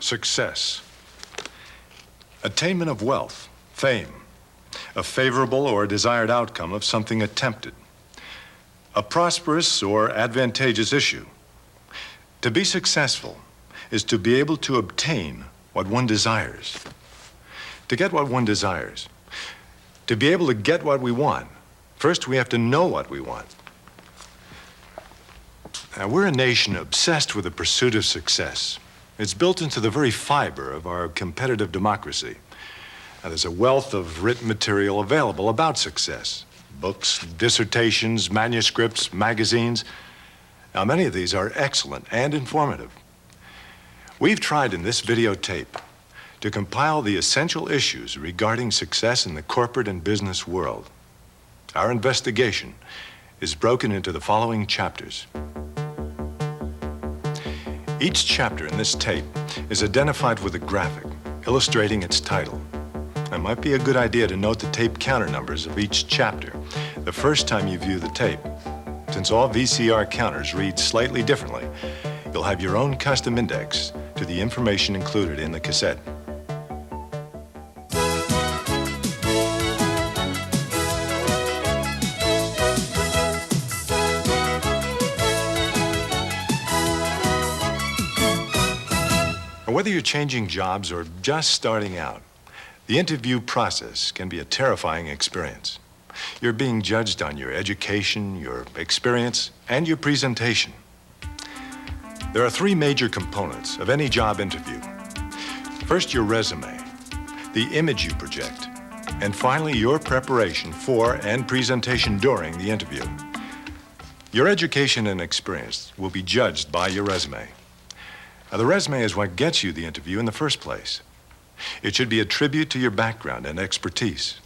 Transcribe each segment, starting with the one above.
Success. Attainment of wealth, fame, a favorable or desired outcome of something attempted. A prosperous or advantageous issue. To be successful is to be able to obtain what one desires. To get what one desires. To be able to get what we want, first we have to know what we want. Now, we're a nation obsessed with the pursuit of success. It's built into the very fiber of our competitive democracy. Now, there's a wealth of written material available about success. Books, dissertations, manuscripts, magazines. Now, many of these are excellent and informative. We've tried in this videotape to compile the essential issues regarding success in the corporate and business world. Our investigation is broken into the following chapters. Each chapter in this tape is identified with a graphic illustrating its title. It might be a good idea to note the tape counter numbers of each chapter the first time you view the tape. Since all VCR counters read slightly differently, you'll have your own custom index to the information included in the cassette. Whether you're changing jobs or just starting out, the interview process can be a terrifying experience. You're being judged on your education, your experience, and your presentation. There are three major components of any job interview. First, your resume, the image you project, and finally, your preparation for and presentation during the interview. Your education and experience will be judged by your resume. Now, the resume is what gets you the interview in the first place. It should be a tribute to your background and expertise.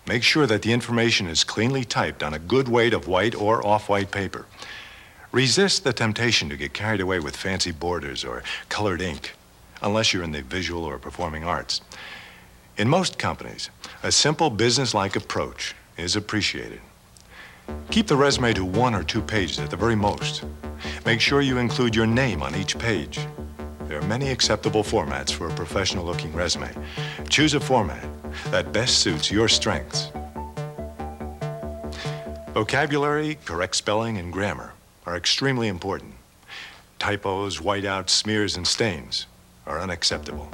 Make sure that the information is cleanly typed on a good weight of white or off-white paper. Resist the temptation to get carried away with fancy borders or colored ink, unless you're in the visual or performing arts. In most companies, a simple business-like approach is appreciated. Keep the resume to 1 or 2 pages at the very most. Make sure you include your name on each page. There are many acceptable formats for a professional-looking resume. Choose a format that best suits your strengths. Vocabulary, correct spelling, and grammar are extremely important. Typos, whiteouts, smears, and stains are unacceptable.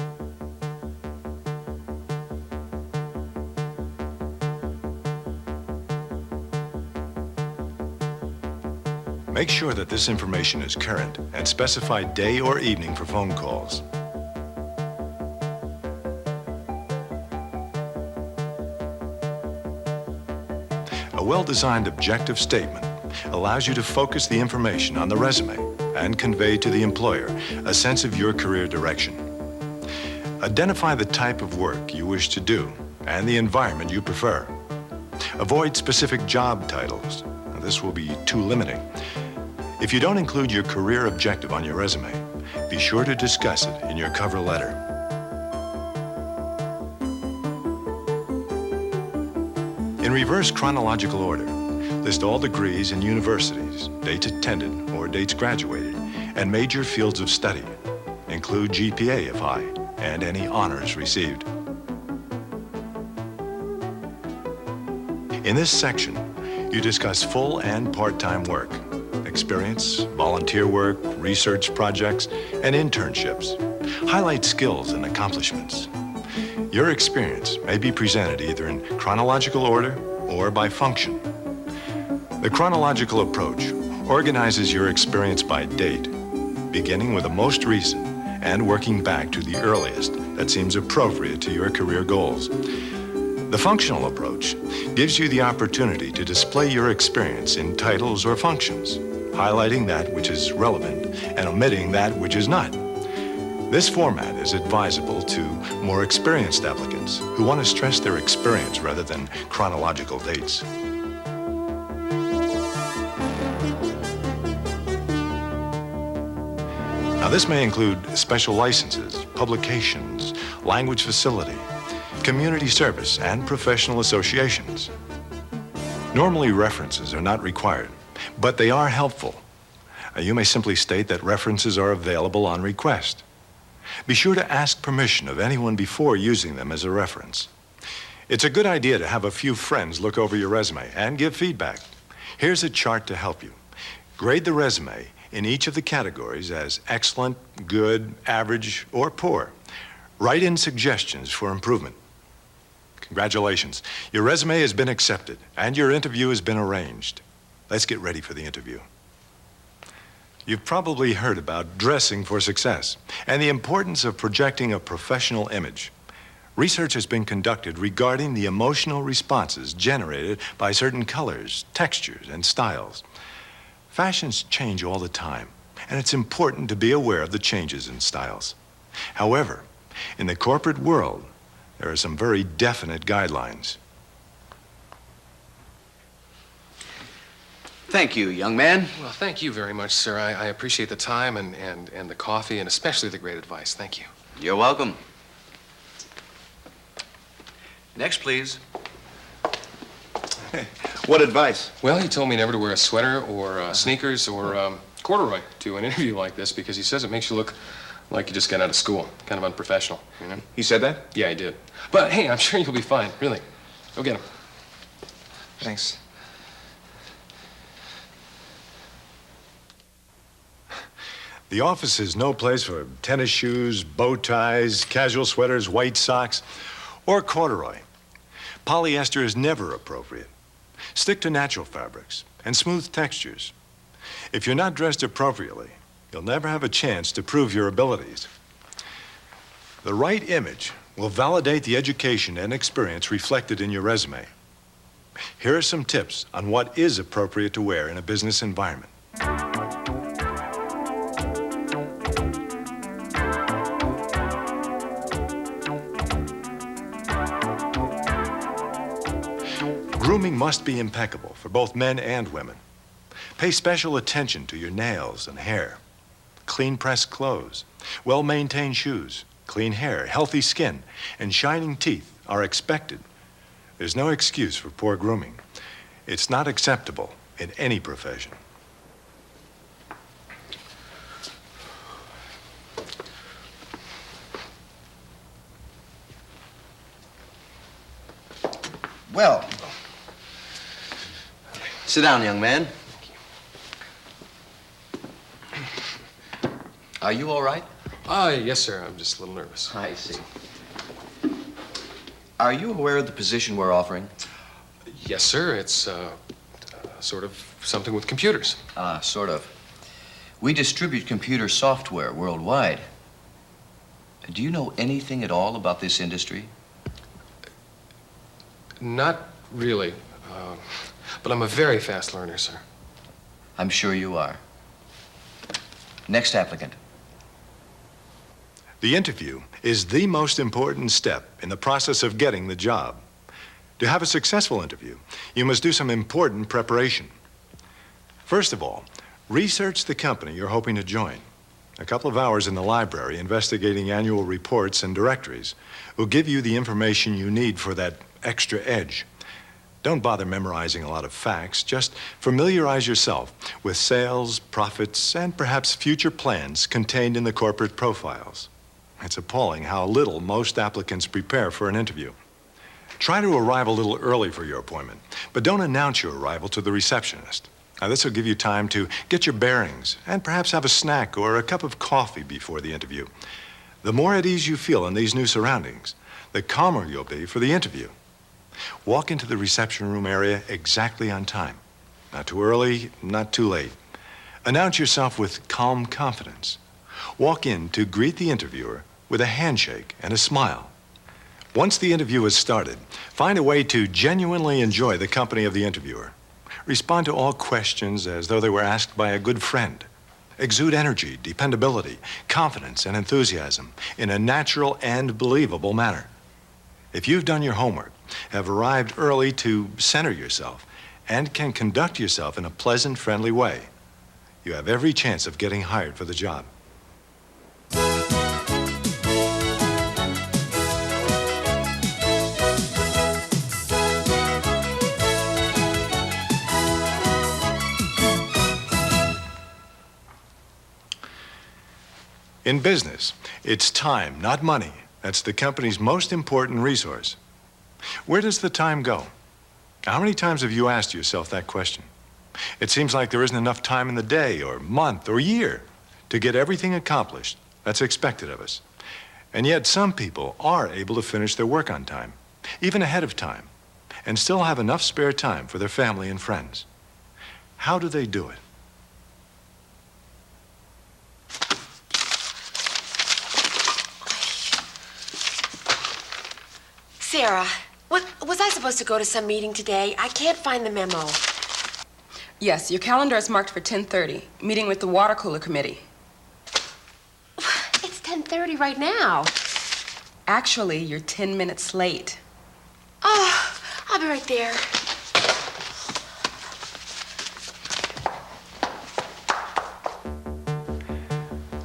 Make sure that this information is current and specify day or evening for phone calls. A well-designed objective statement allows you to focus the information on the resume and convey to the employer a sense of your career direction. Identify the type of work you wish to do and the environment you prefer. Avoid specific job titles. Now, this will be too limiting. If you don't include your career objective on your resume, be sure to discuss it in your cover letter. In reverse chronological order, list all degrees and universities, dates attended or dates graduated, and major fields of study. Include GPA if high, and any honors received. In this section, you discuss full and part-time work, experience, volunteer work, research projects, and internships. Highlight skills and accomplishments. Your experience may be presented either in chronological order or by function. The chronological approach organizes your experience by date, beginning with the most recent and working back to the earliest that seems appropriate to your career goals. The functional approach gives you the opportunity to display your experience in titles or functions, highlighting that which is relevant and omitting that which is not. This format is advisable to more experienced applicants who want to stress their experience rather than chronological dates. Now, this may include special licenses, publications, language facility, community service, and professional associations. Normally, references are not required, but they are helpful. You may simply state that references are available on request. Be sure to ask permission of anyone before using them as a reference. It's a good idea to have a few friends look over your resume and give feedback. Here's a chart to help you. Grade the resume in each of the categories as excellent, good, average, or poor. Write in suggestions for improvement. Congratulations. Your resume has been accepted and your interview has been arranged. Let's get ready for the interview. You've probably heard about dressing for success and the importance of projecting a professional image. Research has been conducted regarding the emotional responses generated by certain colors, textures, and styles. Fashions change all the time, and it's important to be aware of the changes in styles. However, in the corporate world, there are some very definite guidelines. Thank you, young man. Well, thank you very much, sir. I appreciate the time and the coffee and especially the great advice. Thank you. You're welcome. Next, please. What advice? Well, he told me never to wear a sweater or sneakers or corduroy to an interview like this because he says it makes you look like you just got out of school. Kind of unprofessional, you know? He said that? Yeah, he did. But hey, I'm sure you'll be fine, really. Go get him. Thanks. The office is no place for tennis shoes, bow ties, casual sweaters, white socks, or corduroy. Polyester is never appropriate. Stick to natural fabrics and smooth textures. If you're not dressed appropriately, you'll never have a chance to prove your abilities. The right image will validate the education and experience reflected in your resume. Here are some tips on what is appropriate to wear in a business environment. Grooming must be impeccable for both men and women. Pay special attention to your nails and hair. Clean pressed clothes, well-maintained shoes, clean hair, healthy skin, and shining teeth are expected. There's no excuse for poor grooming. It's not acceptable in any profession. Well, sit down, young man. Are you all right? Yes, sir. I'm just a little nervous. I see. Are you aware of the position we're offering? Yes, sir. It's sort of something with computers. Sort of. We distribute computer software worldwide. Do you know anything at all about this industry? Not really. But I'm a very fast learner, sir. I'm sure you are. Next applicant. The interview is the most important step in the process of getting the job. To have a successful interview, you must do some important preparation. First of all, research the company you're hoping to join. A couple of hours in the library investigating annual reports and directories will give you the information you need for that extra edge. Don't bother memorizing a lot of facts. Just familiarize yourself with sales, profits, and perhaps future plans contained in the corporate profiles. It's appalling how little most applicants prepare for an interview. Try to arrive a little early for your appointment, but don't announce your arrival to the receptionist. Now, this will give you time to get your bearings and perhaps have a snack or a cup of coffee before the interview. The more at ease you feel in these new surroundings, the calmer you'll be for the interview. Walk into the reception room area exactly on time. Not too early, not too late. Announce yourself with calm confidence. Walk in to greet the interviewer with a handshake and a smile. Once the interview is started, find a way to genuinely enjoy the company of the interviewer. Respond to all questions as though they were asked by a good friend. Exude energy, dependability, confidence, and enthusiasm in a natural and believable manner. If you've done your homework, have arrived early to center yourself, and can conduct yourself in a pleasant, friendly way, you have every chance of getting hired for the job. In business, It's time, not money. That's the company's most important resource. Where does the time go? How many times have you asked yourself that question? It seems like there isn't enough time in the day or month or year to get everything accomplished that's expected of us. And yet some people are able to finish their work on time, even ahead of time, and still have enough spare time for their family and friends. How do they do it? Sarah, was I supposed to go to some meeting today? I can't find the memo. Yes, your calendar is marked for 10:30, meeting with the water cooler committee. It's 10:30 right now. Actually, you're 10 minutes late. Oh, I'll be right there.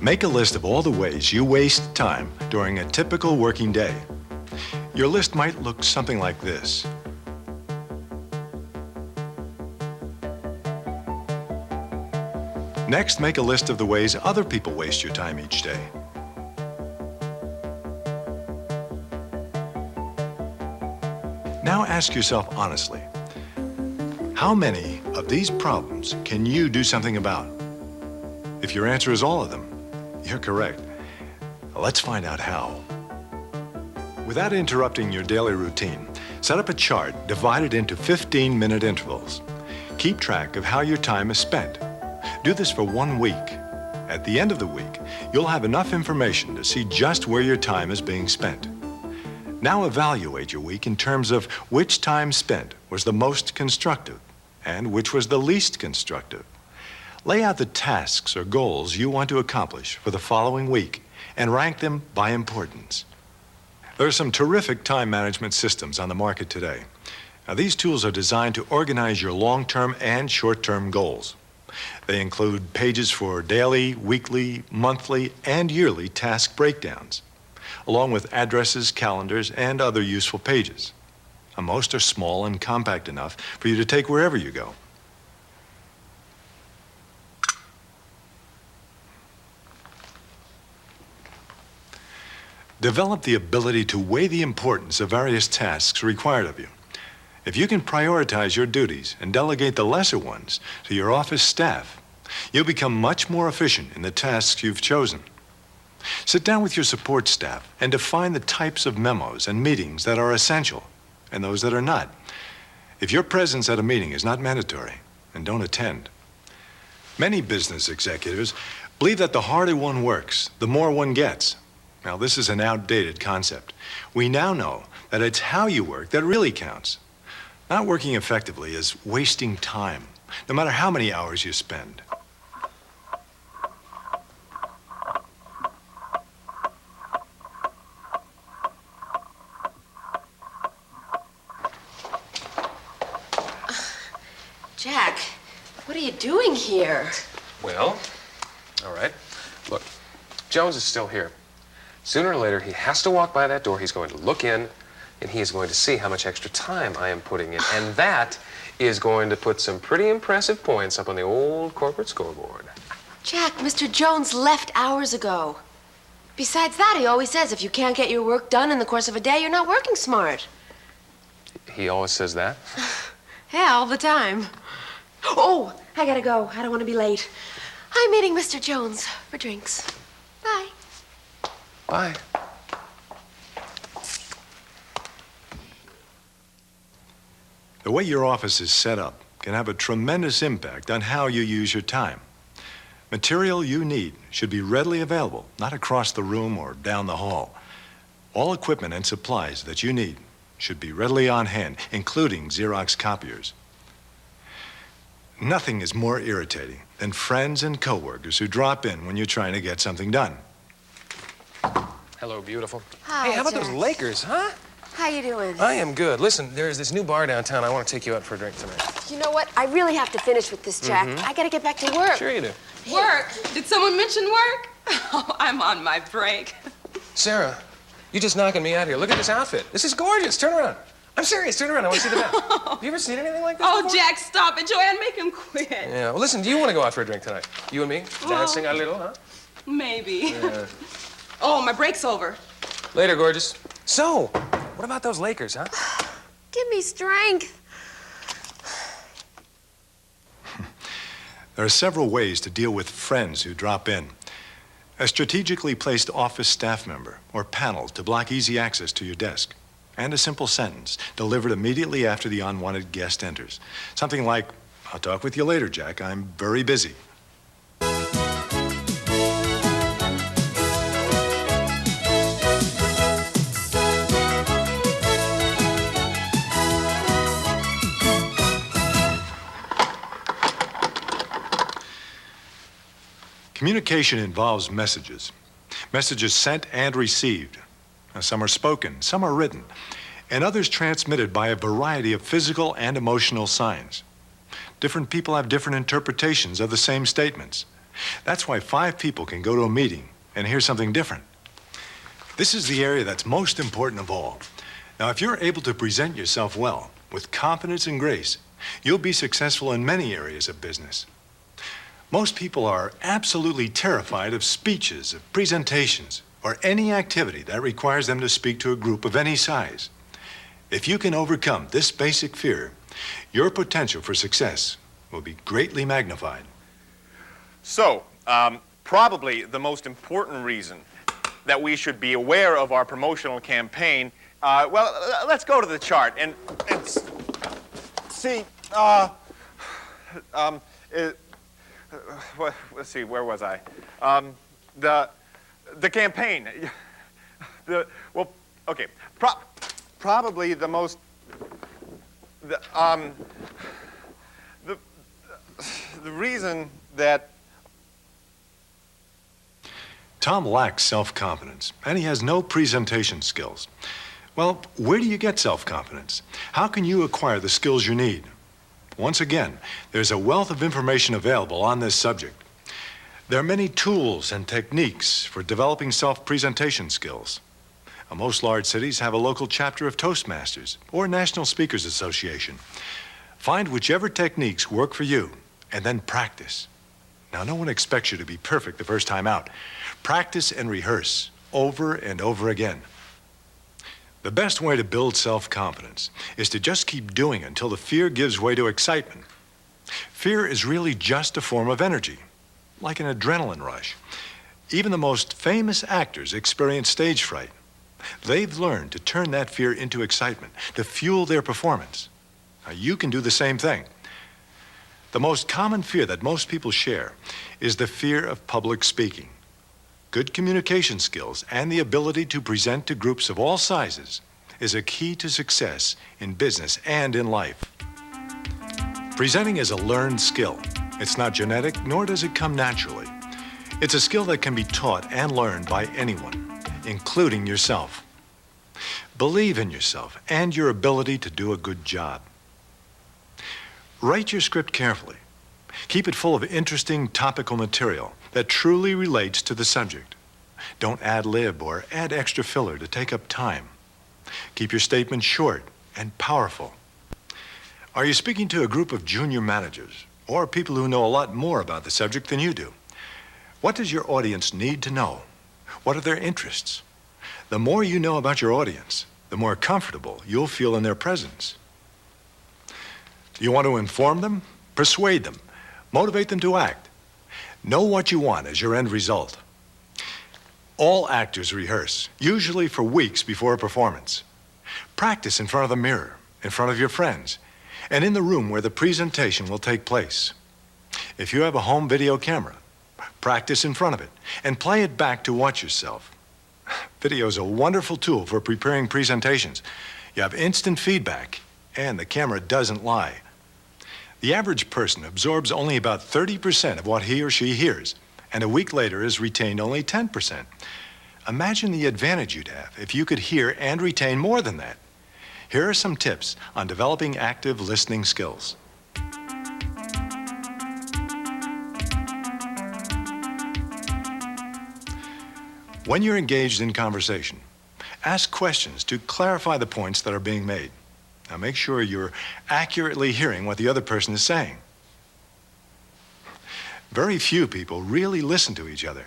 Make a list of all the ways you waste time during a typical working day. Your list might look something like this. Next, make a list of the ways other people waste your time each day. Now ask yourself honestly, how many of these problems can you do something about? If your answer is all of them, you're correct. Let's find out how. Without interrupting your daily routine, set up a chart divided into 15-minute intervals. Keep track of how your time is spent. Do this for 1 week. At the end of the week, you'll have enough information to see just where your time is being spent. Now evaluate your week in terms of which time spent was the most constructive and which was the least constructive. Lay out the tasks or goals you want to accomplish for the following week and rank them by importance. There are some terrific time management systems on the market today. Now, these tools are designed to organize your long-term and short-term goals. They include pages for daily, weekly, monthly, and yearly task breakdowns, along with addresses, calendars, and other useful pages. Now, most are small and compact enough for you to take wherever you go. Develop the ability to weigh the importance of various tasks required of you. If you can prioritize your duties and delegate the lesser ones to your office staff, you'll become much more efficient in the tasks you've chosen. Sit down with your support staff and define the types of memos and meetings that are essential and those that are not. If your presence at a meeting is not mandatory, then don't attend. Many business executives believe that the harder one works, the more one gets. Now, this is an outdated concept. We now know that it's how you work that really counts. Not working effectively is wasting time, no matter how many hours you spend. Jack, what are you doing here? Well, all right. Look, Jones is still here. Sooner or later, he has to walk by that door. He's going to look in, and he is going to see how much extra time I am putting in. And that is going to put some pretty impressive points up on the old corporate scoreboard. Jack, Mr. Jones left hours ago. Besides that, he always says if you can't get your work done in the course of a day, you're not working smart. He always says that? Yeah, all the time. Oh, I gotta go. I don't want to be late. I'm meeting Mr. Jones for drinks. Bye. Bye. The way your office is set up can have a tremendous impact on how you use your time. Material you need should be readily available, not across the room or down the hall. All equipment and supplies that you need should be readily on hand, including Xerox copiers. Nothing is more irritating than friends and coworkers who drop in when you're trying to get something done. Hello, beautiful. Hi, Hey, how about Jack. those Lakers, huh? How you doing? I am good. Listen, there's this new bar downtown. I want to take you out for a drink tonight. You know what? I really have to finish with this, Jack. I gotta get back to work. Sure you do. Work? Did someone mention work? Oh, I'm on my break. Sarah, you're just knocking me out here. Look at this outfit. This is gorgeous. Turn around. I'm serious. Turn around. I want to see the back. Have you ever seen anything like this Oh, before? Jack, stop it. Joanne, make him quit. Yeah. Well, listen, do you want to go out for a drink tonight? You and me? Dancing a little, huh? Maybe. Yeah. Oh, my break's over. Later, gorgeous. So, what about those Lakers, huh? Give me strength. There are several ways to deal with friends who drop in. A strategically placed office staff member or panel to block easy access to your desk. And a simple sentence delivered immediately after the unwanted guest enters. Something like, "I'll talk with you later, Jack. I'm very busy." Communication involves messages. Messages sent and received. Now, some are spoken, some are written, and others transmitted by a variety of physical and emotional signs. Different people have different interpretations of the same statements. That's why 5 people can go to a meeting and hear something different. This is the area that's most important of all. Now, if you're able to present yourself well, with confidence and grace, you'll be successful in many areas of business. Most people are absolutely terrified of speeches, of presentations, or any activity that requires them to speak to a group of any size. If you can overcome this basic fear, your potential for success will be greatly magnified. So, probably the most important reason that we should be aware of our promotional campaign, well, let's go to the chart and see, let's see, where was I? The campaign. Okay. Probably the most. The reason that. Tom lacks self-confidence, and he has no presentation skills. Well, where do you get self-confidence? How can you acquire the skills you need? Once again, there's a wealth of information available on this subject. There are many tools and techniques for developing self-presentation skills. Most large cities have a local chapter of Toastmasters or National Speakers Association. Find whichever techniques work for you and then practice. Now, no one expects you to be perfect the first time out. Practice and rehearse over and over again. The best way to build self-confidence is to just keep doing it until the fear gives way to excitement. Fear is really just a form of energy, like an adrenaline rush. Even the most famous actors experience stage fright. They've learned to turn that fear into excitement, to fuel their performance. Now, you can do the same thing. The most common fear that most people share is the fear of public speaking. Good communication skills and the ability to present to groups of all sizes is a key to success in business and in life. Presenting is a learned skill. It's not genetic, nor does it come naturally. It's a skill that can be taught and learned by anyone, including yourself. Believe in yourself and your ability to do a good job. Write your script carefully. Keep it full of interesting topical material that truly relates to the subject. Don't ad-lib or add extra filler to take up time. Keep your statement short and powerful. Are you speaking to a group of junior managers or people who know a lot more about the subject than you do? What does your audience need to know? What are their interests? The more you know about your audience, the more comfortable you'll feel in their presence. You want to inform them, persuade them, motivate them to act. Know what you want as your end result. All actors rehearse, usually for weeks before a performance. Practice in front of the mirror, in front of your friends, and in the room where the presentation will take place. If you have a home video camera, practice in front of it and play it back to watch yourself. Video is a wonderful tool for preparing presentations. You have instant feedback, and the camera doesn't lie. The average person absorbs only about 30% of what he or she hears, and a week later has retained only 10%. Imagine the advantage you'd have if you could hear and retain more than that. Here are some tips on developing active listening skills. When you're engaged in conversation, ask questions to clarify the points that are being made. Now make sure you're accurately hearing what the other person is saying. Very few people really listen to each other.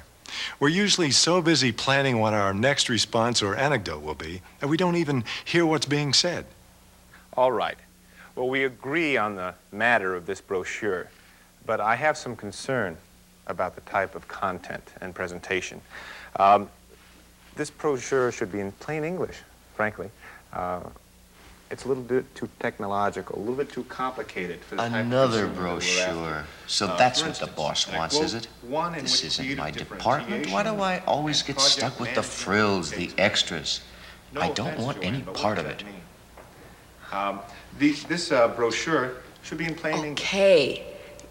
We're usually so busy planning what our next response or anecdote will be that we don't even hear what's being said. All right. Well, we agree on the matter of this brochure, but I have some concern about the type of content and presentation. This brochure should be in plain English, frankly. It's a little bit too technological, a little bit too complicated for the type of Another consumer that we're brochure. after. So that's For what the instance, boss and I wants, quote, is it? one in This which isn't creative my department. Why do I always and get project stuck with the management frills, the takes extras? No I don't offense, want Joanne, any but what part does of that it. mean? This brochure should be in plain English. Okay.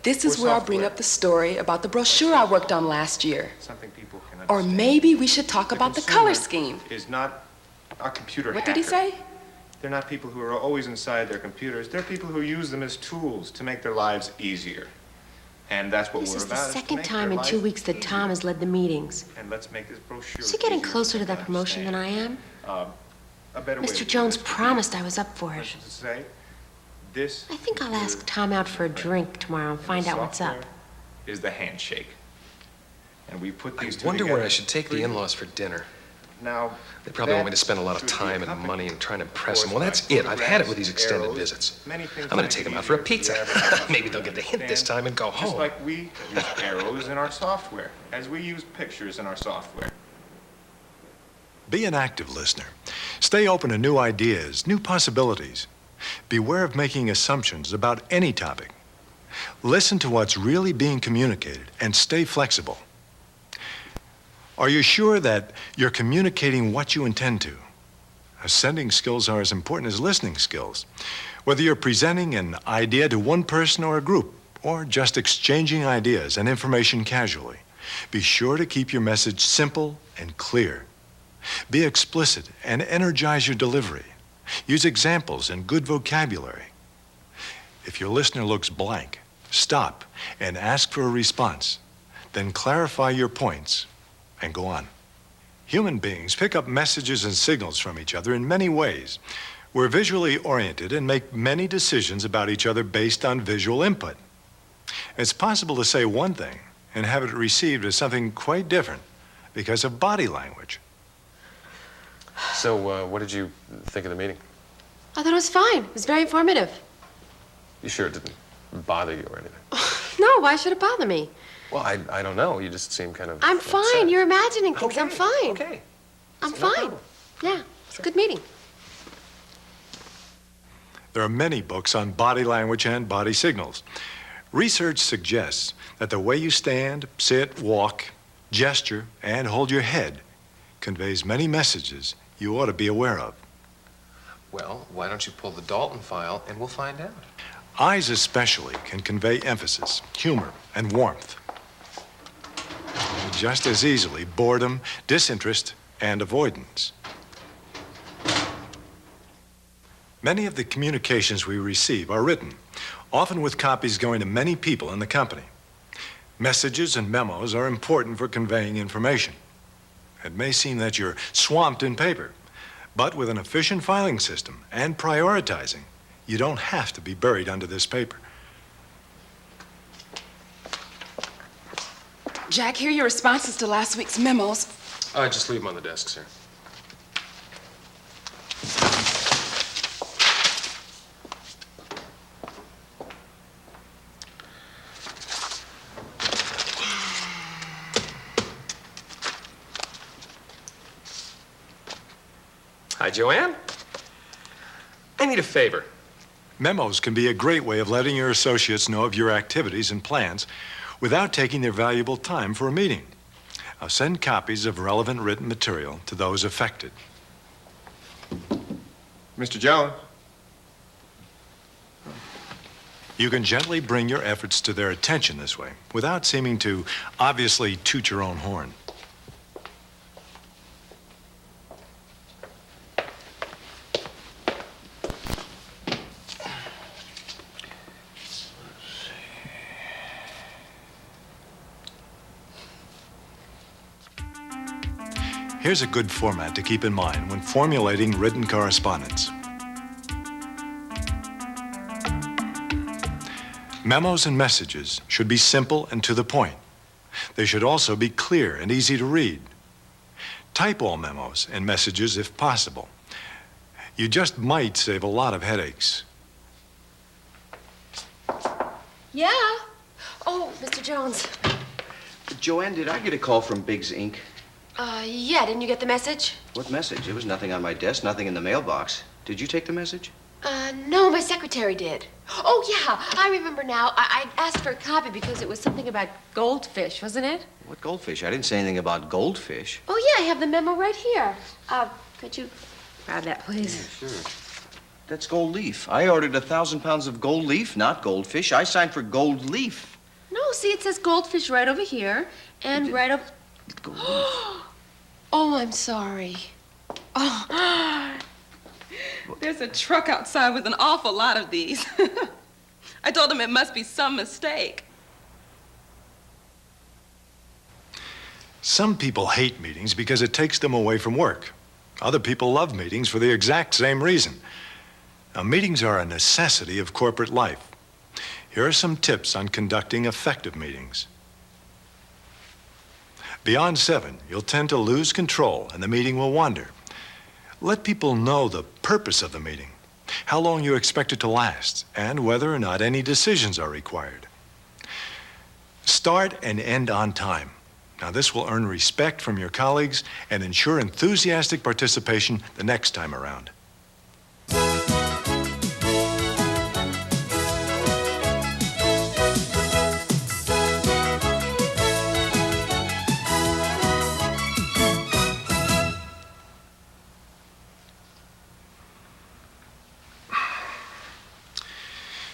This is Or where I'll bring software. up the story about the brochure I worked on last year. Something people can Or understand. maybe we should talk about the color consumer scheme. Is not a computer What hacker. did he say? They're not people who are always inside their computers. They're people who use them as tools to make their lives easier. And that's what This we're is the about. to second make time their in 2 life weeks that Tom easier. has led the meetings. And let's make this brochure. Is he getting easier closer to for that them promotion than I am? understand. A better way to Mr. do Jones this would be, promised I was up for for it. instance, to say, this I think I'll ask computer Tom out for a drink tomorrow and and find the out what's up. software Is the handshake. And we put I these two wonder where together I should take for the you. in-laws for dinner. Now, They probably want me to that spend a lot of should be time and accompanied, money and trying to of impress them. course, Well, that's by it. I've had it with photographs, these extended arrows, visits. many things I'm going make to take it them out for a easier pizza. the advertisers Maybe they'll get the hint this understand, time and go just home. like we use arrows in our software, as we use pictures in our software. Be an active listener. Stay open to new ideas, new possibilities. Beware of making assumptions about any topic. Listen to what's really being communicated and stay flexible. Are you sure that you're communicating what you intend to? Sending skills are as important as listening skills. Whether you're presenting an idea to one person or a group, or just exchanging ideas and information casually, be sure to keep your message simple and clear. Be explicit and energize your delivery. Use examples and good vocabulary. If your listener looks blank, stop and ask for a response. Then clarify your points and go on. Human beings pick up messages and signals from each other in many ways. We're visually oriented and make many decisions about each other based on visual input. It's possible to say one thing and have it received as something quite different because of body language. So, what did you think of the meeting? I thought it was fine. It was very informative. You sure it didn't bother you or anything? No, why should it bother me? Well, I don't know. You just seem kind of I'm upset. fine. You're imagining things. I'm fine. Okay. I'm No fine. problem. Yeah, it's a good meeting. There are many books on body language and body signals. Research suggests that the way you stand, sit, walk, gesture, and hold your head conveys many messages you ought to be aware of. Well, why don't you pull the Dalton file and we'll find out. Eyes especially can convey emphasis, humor, and warmth. And just as easily, boredom, disinterest, and avoidance. Many of the communications we receive are written, often with copies going to many people in the company. Messages and memos are important for conveying information. It may seem that you're swamped in paper, but with an efficient filing system and prioritizing, you don't have to be buried under this paper. Jack, here are your responses to last week's memos. Just leave them on the desk, sir. Hi, Joanne. I need a favor. Memos can be a great way of letting your associates know of your activities and plans without taking their valuable time for a meeting. I'll send copies of relevant written material to those affected. Mr. Jones? You can gently bring your efforts to their attention this way without seeming to obviously toot your own horn. Here's a good format to keep in mind when formulating written correspondence. Memos and messages should be simple and to the point. They should also be clear and easy to read. Type all memos and messages if possible. You just might save a lot of headaches. Yeah. Oh, Mr. Jones. Joanne, did I get a call from Biggs Inc.? Yeah, didn't you get the message? What message? There was nothing on my desk, nothing in the mailbox. Did you take the message? No, my secretary did. Oh, yeah, I remember now. I asked for a copy because it was something about goldfish, wasn't it? What goldfish? I didn't say anything about goldfish. Oh, yeah, I have the memo right here. Could you grab that, please? Sure. That's gold leaf. I ordered 1,000 pounds of gold leaf, not goldfish. I signed for gold leaf. No, see, it says goldfish right over here and right up... Gold leaf. Oh, I'm sorry. Oh, There's a truck outside with an awful lot of these. I told him it must be some mistake. Some people hate meetings because it takes them away from work. Other people love meetings for the exact same reason. Now, meetings are a necessity of corporate life. Here are some tips on conducting effective meetings. Beyond 7, you'll tend to lose control and the meeting will wander. Let people know the purpose of the meeting, how long you expect it to last, and whether or not any decisions are required. Start and end on time. Now, this will earn respect from your colleagues and ensure enthusiastic participation the next time around.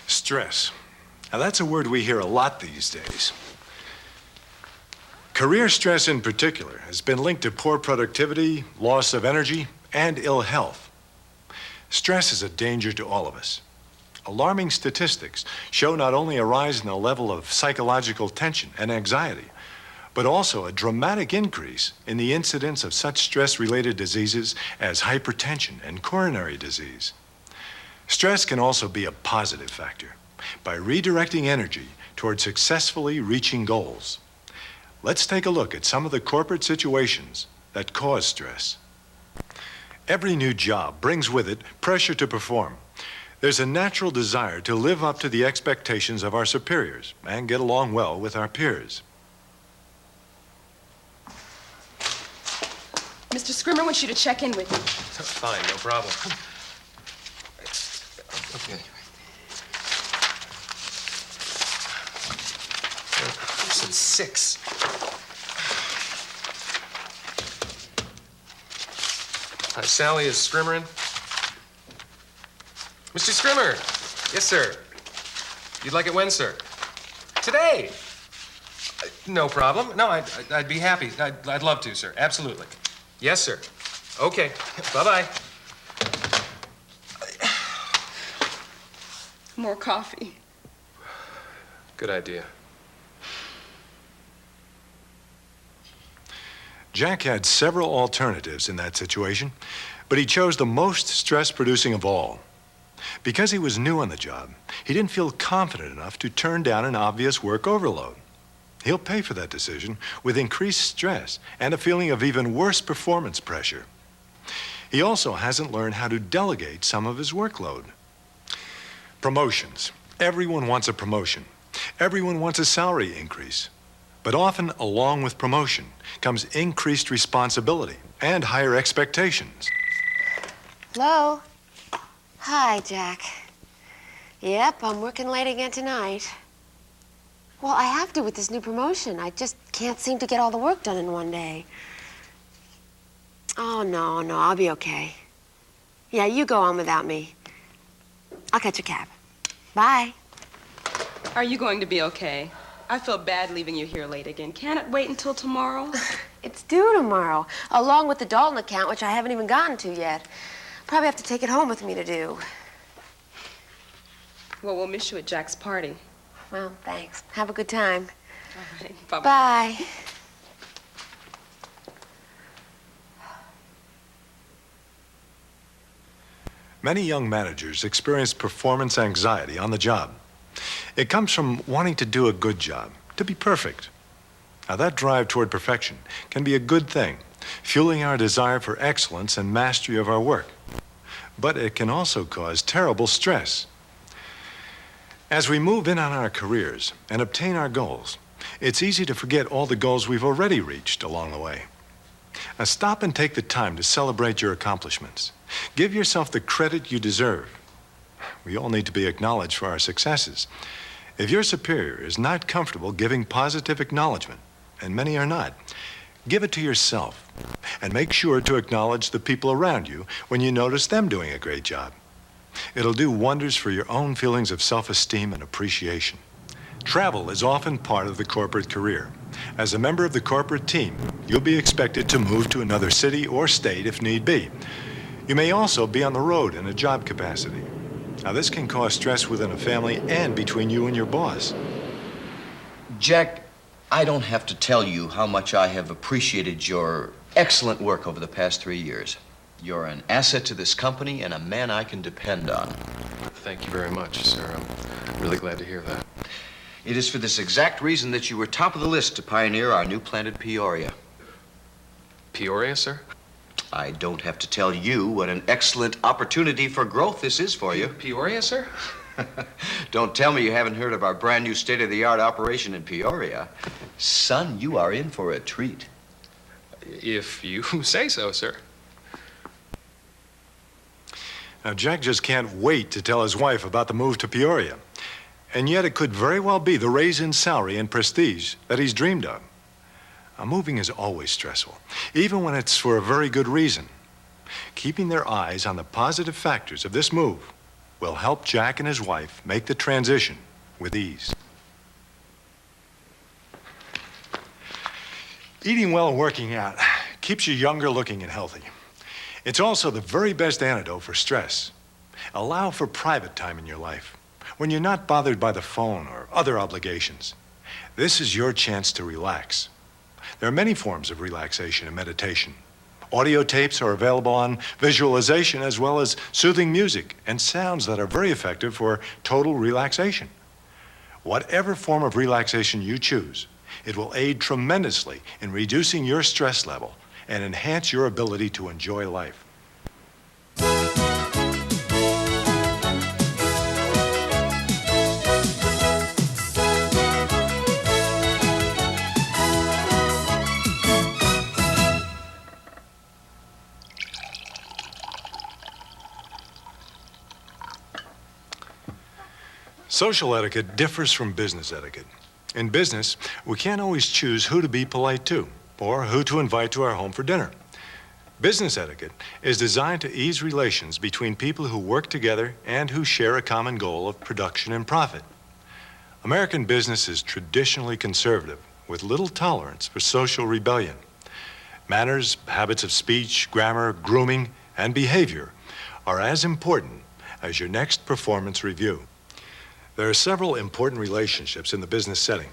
Stress. Now, that's a word we hear a lot these days. Career stress in particular has been linked to poor productivity, loss of energy, and ill health. Stress is a danger to all of us. Alarming statistics show not only a rise in the level of psychological tension and anxiety, but also a dramatic increase in the incidence of such stress-related diseases as hypertension and coronary disease. Stress can also be a positive factor by redirecting energy toward successfully reaching goals. Let's take a look at some of the corporate situations that cause stress. Every new job brings with it pressure to perform. There's a natural desire to live up to the expectations of our superiors and get along well with our peers. Mr. Scrimmer wants you to check in with me. Fine, no problem. Okay. Since 6. Hi, Sally, is Scrimmer in? Mr. Scrimmer! Yes, sir. You'd like it when, sir? Today! No problem. No, I'd be happy. I'd love to, sir. Absolutely. Yes, sir. Okay. Bye-bye. More coffee. Good idea. Jack had several alternatives in that situation, but he chose the most stress-producing of all. Because he was new on the job, he didn't feel confident enough to turn down an obvious work overload. He'll pay for that decision with increased stress and a feeling of even worse performance pressure. He also hasn't learned how to delegate some of his workload. Promotions. Everyone wants a promotion. Everyone wants a salary increase. But often, along with promotion, comes increased responsibility and higher expectations. Hello? Hi, Jack. Yep, I'm working late again tonight. Well, I have to with this new promotion. I just can't seem to get all the work done in one day. Oh, no, I'll be okay. Yeah, you go on without me. I'll catch a cab. Bye. Are you going to be okay? I feel bad leaving you here late again. Can it wait until tomorrow? It's due tomorrow, along with the Dalton account, which I haven't even gotten to yet. Probably have to take it home with me to do. Well, we'll miss you at Jack's party. Well, thanks. Have a good time. All right. Bye-bye. Bye. Many young managers experience performance anxiety on the job. It comes from wanting to do a good job, to be perfect. Now, that drive toward perfection can be a good thing, fueling our desire for excellence and mastery of our work. But it can also cause terrible stress. As we move in on our careers and obtain our goals, it's easy to forget all the goals we've already reached along the way. Now, stop and take the time to celebrate your accomplishments. Give yourself the credit you deserve. We all need to be acknowledged for our successes. If your superior is not comfortable giving positive acknowledgement, and many are not, give it to yourself, and make sure to acknowledge the people around you when you notice them doing a great job. It'll do wonders for your own feelings of self-esteem and appreciation. Travel is often part of the corporate career. As a member of the corporate team, you'll be expected to move to another city or state if need be. You may also be on the road in a job capacity. Now, this can cause stress within a family and between you and your boss. Jack, I don't have to tell you how much I have appreciated your excellent work over the past 3 years. You're an asset to this company and a man I can depend on. Thank you very much, sir. I'm really glad to hear that. It is for this exact reason that you were top of the list to pioneer our new plant in Peoria. Peoria, sir? I don't have to tell you what an excellent opportunity for growth this is for you. Peoria, sir? Don't tell me you haven't heard of our brand new state-of-the-art operation in Peoria. Son, you are in for a treat. If you say so, sir. Now, Jack just can't wait to tell his wife about the move to Peoria. And yet it could very well be the raise in salary and prestige that he's dreamed of. Now, moving is always stressful, even when it's for a very good reason. Keeping their eyes on the positive factors of this move will help Jack and his wife make the transition with ease. Eating well and working out keeps you younger looking and healthy. It's also the very best antidote for stress. Allow for private time in your life, when you're not bothered by the phone or other obligations. This is your chance to relax. There are many forms of relaxation and meditation. Audio tapes are available on visualization as well as soothing music and sounds that are very effective for total relaxation. Whatever form of relaxation you choose, it will aid tremendously in reducing your stress level and enhance your ability to enjoy life. Social etiquette differs from business etiquette. In business, we can't always choose who to be polite to or who to invite to our home for dinner. Business etiquette is designed to ease relations between people who work together and who share a common goal of production and profit. American business is traditionally conservative, with little tolerance for social rebellion. Manners, habits of speech, grammar, grooming, and behavior are as important as your next performance review. There are several important relationships in the business setting.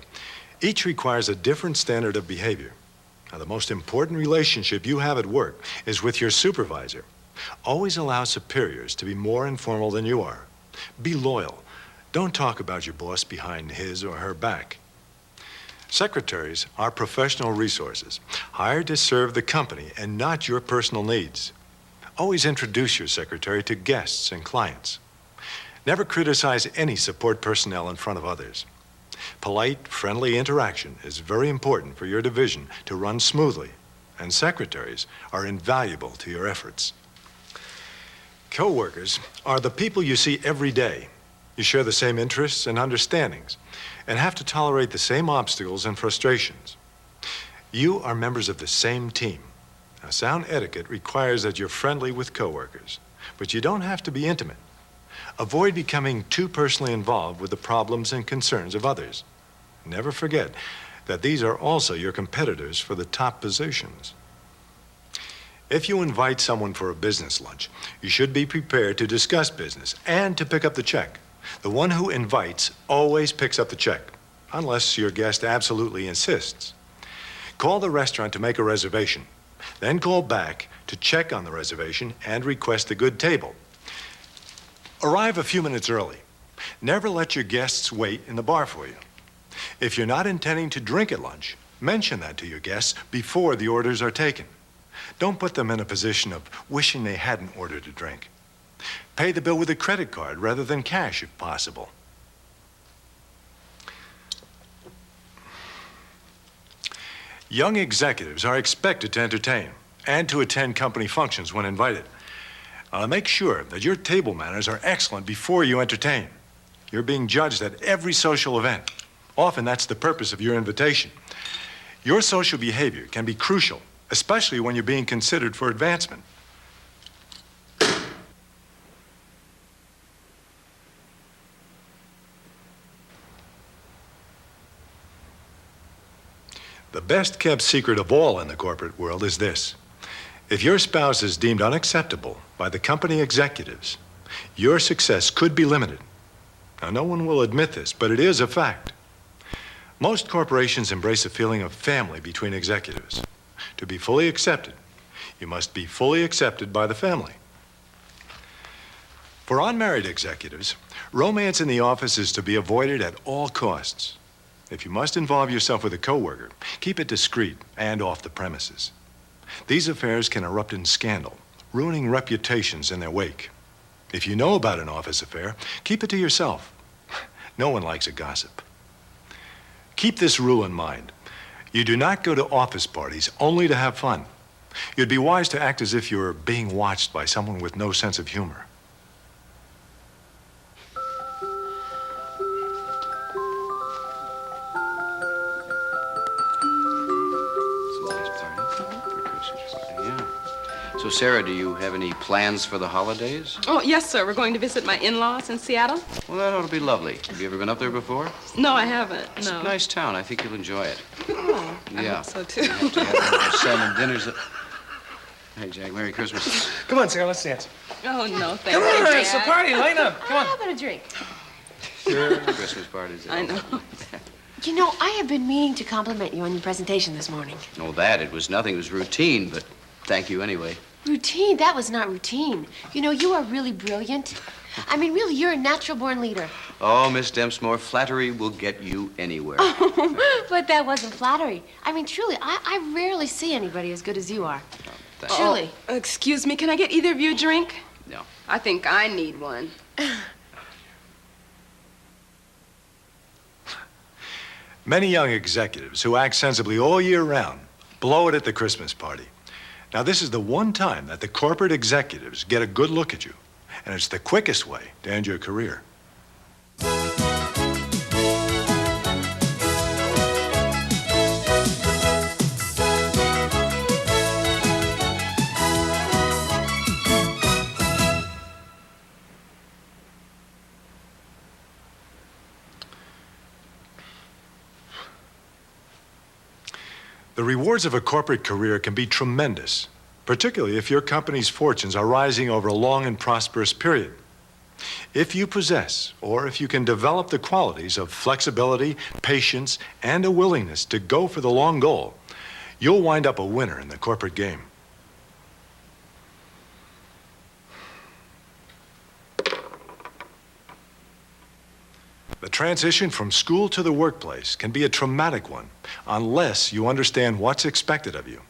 Each requires a different standard of behavior. Now, the most important relationship you have at work is with your supervisor. Always allow superiors to be more informal than you are. Be loyal. Don't talk about your boss behind his or her back. Secretaries are professional resources, hired to serve the company and not your personal needs. Always introduce your secretary to guests and clients. Never criticize any support personnel in front of others. Polite, friendly interaction is very important for your division to run smoothly, and secretaries are invaluable to your efforts. Co-workers are the people you see every day. You share the same interests and understandings, and have to tolerate the same obstacles and frustrations. You are members of the same team. Now, sound etiquette requires that you're friendly with co-workers, but you don't have to be intimate. Avoid becoming too personally involved with the problems and concerns of others. Never forget that these are also your competitors for the top positions. If you invite someone for a business lunch, you should be prepared to discuss business and to pick up the check. The one who invites always picks up the check, unless your guest absolutely insists. Call the restaurant to make a reservation, then call back to check on the reservation and request a good table. Arrive a few minutes early. Never let your guests wait in the bar for you. If you're not intending to drink at lunch, Mention that to your guests before the orders are taken. Don't put them in a position of wishing they hadn't ordered a drink. Pay the bill with a credit card rather than cash if possible. Young executives are expected to entertain and to attend company functions when invited. Make sure that your table manners are excellent before you entertain. You're being judged at every social event. Often that's the purpose of your invitation. Your social behavior can be crucial, especially when you're being considered for advancement. The best kept secret of all in the corporate world is this. If your spouse is deemed unacceptable by the company executives, your success could be limited. Now, no one will admit this, but it is a fact. Most corporations embrace a feeling of family between executives. To be fully accepted, you must be fully accepted by the family. For unmarried executives, romance in the office is to be avoided at all costs. If you must involve yourself with a coworker, keep it discreet and off the premises. These affairs can erupt in scandal, ruining reputations in their wake. If you know about an office affair, keep it to yourself. No one likes a gossip. Keep this rule in mind. You do not go to office parties only to have fun. You'd be wise to act as if you were being watched by someone with no sense of humor. So, Sarah, do you have any plans for the holidays? Oh, yes, sir. We're going to visit my in-laws in Seattle. Well, that ought to be lovely. Have you ever been up there before? No, I haven't. It's No. a nice town. I think you'll enjoy it. Oh, I Yeah. hope so, too. You have to have one of those salmon dinners. Hey, Jack, Merry Christmas. Come on, Sarah, let's dance. Oh, no, thank Come you, on, it's a Jack. party. Line up. Come on. How about a drink? Christmas parties. I know. You know, I have been meaning to compliment you on your presentation this morning. Oh, that. It was nothing. It was routine, but thank you anyway. Routine? That was not routine. You know, you are really brilliant. I mean, really, you're a natural-born leader. Oh, Miss Dempsmore, flattery will get you anywhere. But that wasn't flattery. I mean, truly, I rarely see anybody as good as you are. Thank you. Truly. Oh, excuse me, can I get either of you a drink? No. I think I need one. Many young executives who act sensibly all year round blow it at the Christmas party. Now, this is the one time that the corporate executives get a good look at you, and it's the quickest way to end your career. The rewards of a corporate career can be tremendous, particularly if your company's fortunes are rising over a long and prosperous period. If you possess, or if you can develop the qualities of flexibility, patience, and a willingness to go for the long goal, you'll wind up a winner in the corporate game. The transition from school to the workplace can be a traumatic one unless you understand what's expected of you.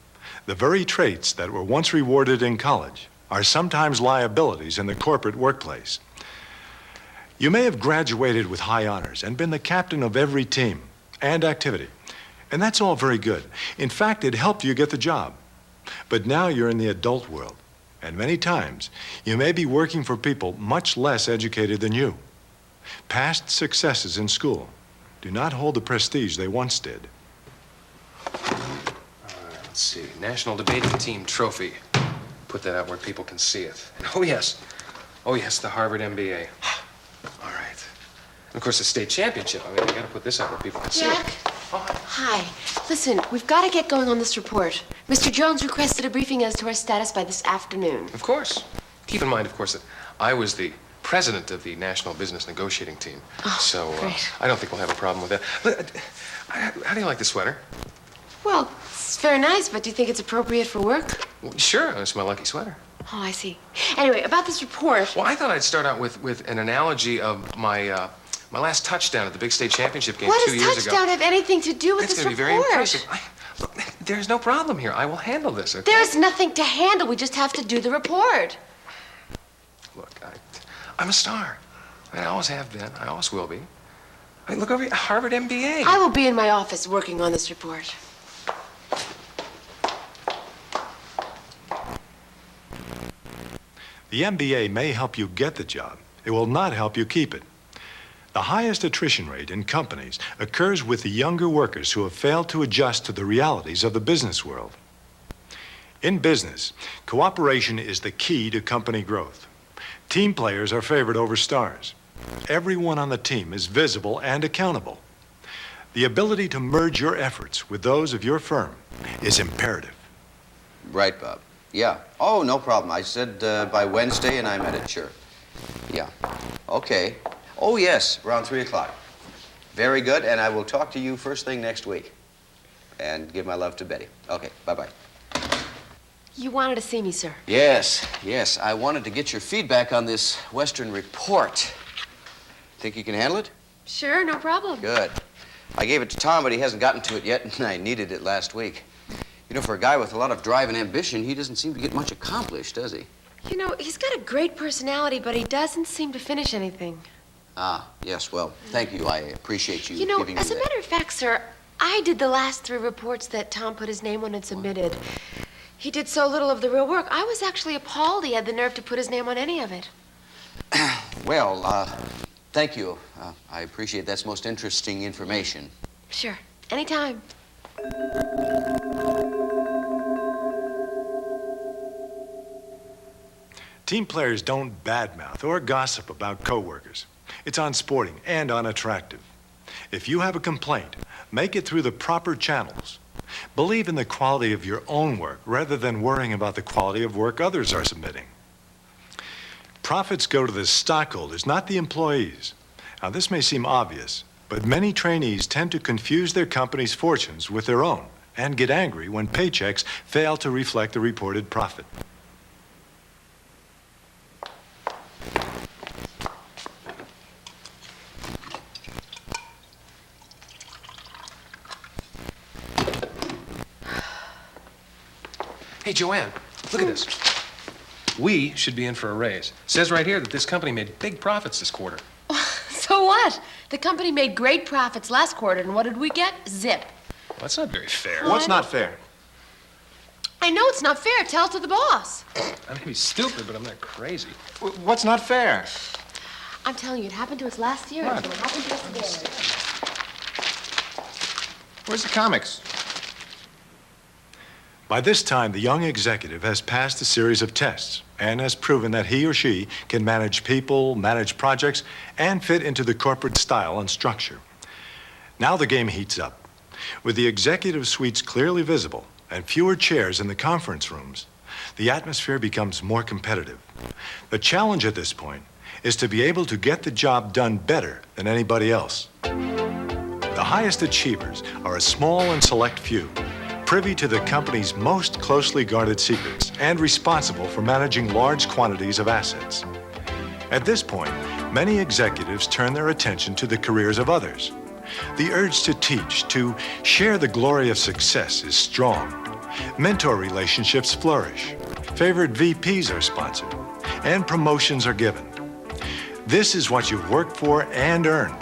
The very traits that were once rewarded in college are sometimes liabilities in the corporate workplace. You may have graduated with high honors and been the captain of every team and activity, and that's all very good. In fact, it helped you get the job. But now you're in the adult world, and many times you may be working for people much less educated than you. Past successes in school do not hold the prestige they once did. Let's see. National Debating Team Trophy. Put that out where people can see it. And oh, yes. Oh, yes, the Harvard MBA. All right. And of course, the state championship. I mean, I got to put this out where people can see it. Jack? Hi. Listen, we've got to get going on this report. Mr. Jones requested a briefing as to our status by this afternoon. Of course. Keep in mind, of course, that I was the president of the National Business Negotiating Team. Oh, so great. I don't think we'll have a problem with that. Look, how do you like the sweater? Well, it's very nice, but do you think it's appropriate for work? Well, sure, it's my lucky sweater. Oh, I see. Anyway, about this report. Well, I thought I'd start out with an analogy of my My last touchdown at the big state championship game What 2 does years ago. touchdown have anything to do with It's this going to be report? very impressive. Look, there's no problem here. I will handle this, okay? There's nothing to handle. We just have to do the report. Look, I'm a star. I always have been. I always will be. I look over here, Harvard MBA. I will be in my office working on this report. The MBA may help you get the job. It will not help you keep it. The highest attrition rate in companies occurs with the younger workers who have failed to adjust to the realities of the business world. In business, cooperation is the key to company growth. Team players are favored over stars. Everyone on the team is visible and accountable. The ability to merge your efforts with those of your firm is imperative. Right, Bob. Yeah. Oh, no problem. I said by Wednesday, and I meant it, sure. Yeah. Okay. Oh, yes, around 3 o'clock. Very good, and I will talk to you first thing next week. And give my love to Betty. Okay, bye-bye. You wanted to see me, sir. Yes, yes. I wanted to get your feedback on this Western report. Think you can handle it? Sure, no problem. Good. I gave it to Tom, but he hasn't gotten to it yet, and I needed it last week. You know, for a guy with a lot of drive and ambition, he doesn't seem to get much accomplished, does he? You know, he's got a great personality, but he doesn't seem to finish anything. Ah, yes, well, thank you. I appreciate you You know, giving me as a that. matter of fact, sir, I did the last 3 reports that Tom put his name on and submitted. He did so little of the real work. I was actually appalled he had the nerve to put his name on any of it. Well, thank you. I appreciate that's most interesting information. Sure, anytime. Team players don't badmouth or gossip about coworkers. It's unsporting and unattractive. If you have a complaint, make it through the proper channels. Believe in the quality of your own work rather than worrying about the quality of work others are submitting. Profits go to the stockholders, not the employees. Now, this may seem obvious, but many trainees tend to confuse their company's fortunes with their own and get angry when paychecks fail to reflect the reported profit. Hey, Joanne, look at this. We should be in for a raise. It says right here that this company made big profits this quarter. So what? The company made great profits last quarter, and what did we get? Zip. Well, that's not very fair. What's not fair? I know it's not fair. Tell it to the boss. I may be stupid, but I'm not crazy. What's not fair? I'm telling you, it happened to us last year. What? It's gonna happen to us again. Where's the comics? By this time, the young executive has passed a series of tests and has proven that he or she can manage people, manage projects, and fit into the corporate style and structure. Now the game heats up. With the executive suites clearly visible and fewer chairs in the conference rooms, the atmosphere becomes more competitive. The challenge at this point is to be able to get the job done better than anybody else. The highest achievers are a small and select few, privy to the company's most closely guarded secrets and responsible for managing large quantities of assets. At this point, many executives turn their attention to the careers of others. The urge to teach, to share the glory of success is strong. Mentor relationships flourish. Favored VPs are sponsored, and promotions are given. This is what you've worked for and earned.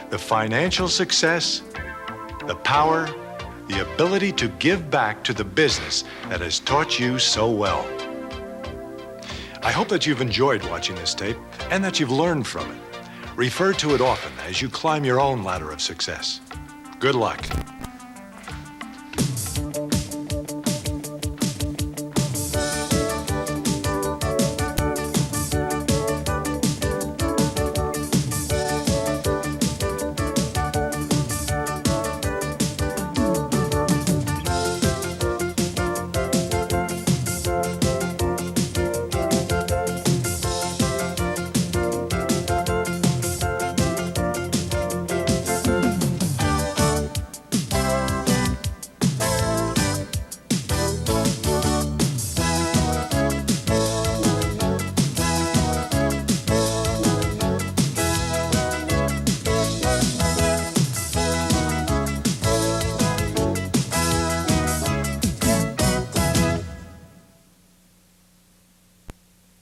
The financial success, the power, the ability to give back to the business that has taught you so well. I hope that you've enjoyed watching this tape and that you've learned from it. Refer to it often as you climb your own ladder of success. Good luck.